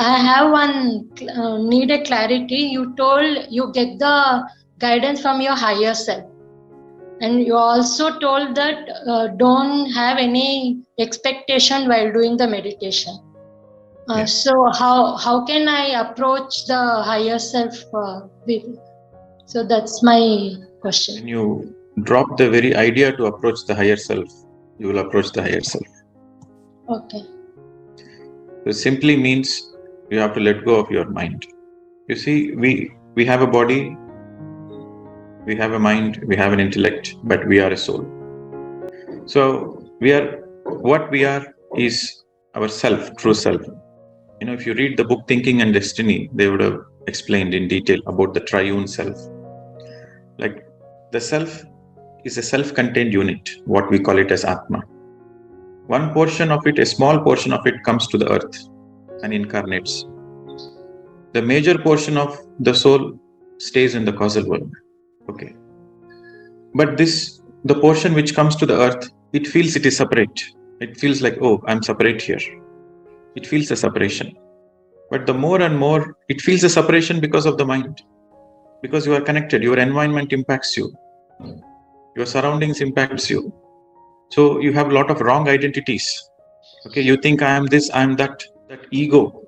I have one needed clarity. You told you get the guidance from your higher self, and you also told that don't have any expectation while doing the meditation. So how can I approach the higher self? So that's my question. When you drop the very idea to approach the higher self, you will approach the higher self. Okay. It simply means you have to let go of your mind. You see, we have a body, we have a mind, we have an intellect, but we are a soul. So what we are is our self, true self. If you read the book Thinking and Destiny, they would have explained in detail about the triune self. Like the self is a self-contained unit, what we call it as Atma. One portion of it, a small portion of it, comes to the earth and incarnates. The major portion of the soul stays in the causal world. Okay. But the portion which comes to the earth, it feels it is separate. It feels like, oh, I'm separate here. It feels a separation. But the more and more, it feels a separation because of the mind. Because you are connected, your environment impacts you. Your surroundings impacts you. So you have a lot of wrong identities. Okay, you think I am this, I am that. That ego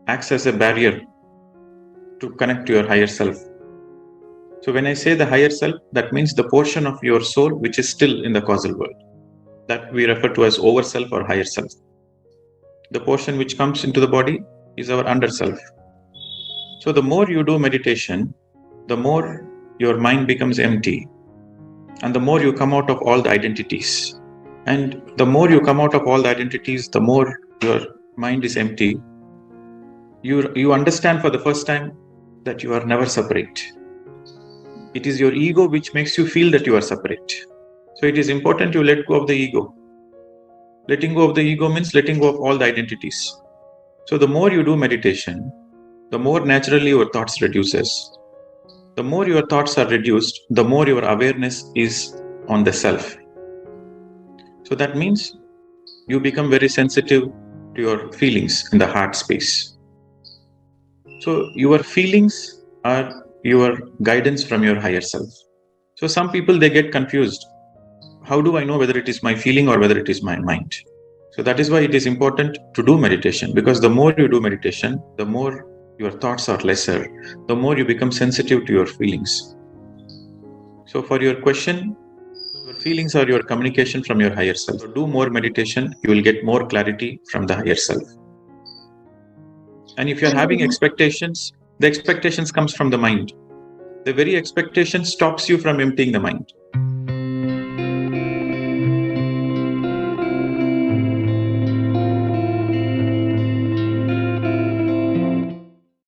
acts as a barrier to connect to your higher self. So when I say the higher self, that means the portion of your soul which is still in the causal world. That we refer to as over self or higher self. The portion which comes into the body is our under self. So the more you do meditation, the more your mind becomes empty. And the more you come out of all the identities. And the more you come out of all the identities, the more your mind is empty. You understand for the first time that you are never separate. It is your ego which makes you feel that you are separate. So it is important you let go of the ego. Letting go of the ego means letting go of all the identities. So the more you do meditation, the more naturally your thoughts reduces. The more your thoughts are reduced, the more your awareness is on the self. So that means you become very sensitive to your feelings in the heart space. So your feelings are your guidance from your higher self. So some people, they get confused. How do I know whether it is my feeling or whether it is my mind? So that is why it is important to do meditation, because the more you do meditation, the more your thoughts are lesser, the more you become sensitive to your feelings. So for your question, your feelings are your communication from your higher self. So do more meditation, you will get more clarity from the higher self. And if you're having expectations, the expectations comes from the mind. The very expectation stops you from emptying the mind.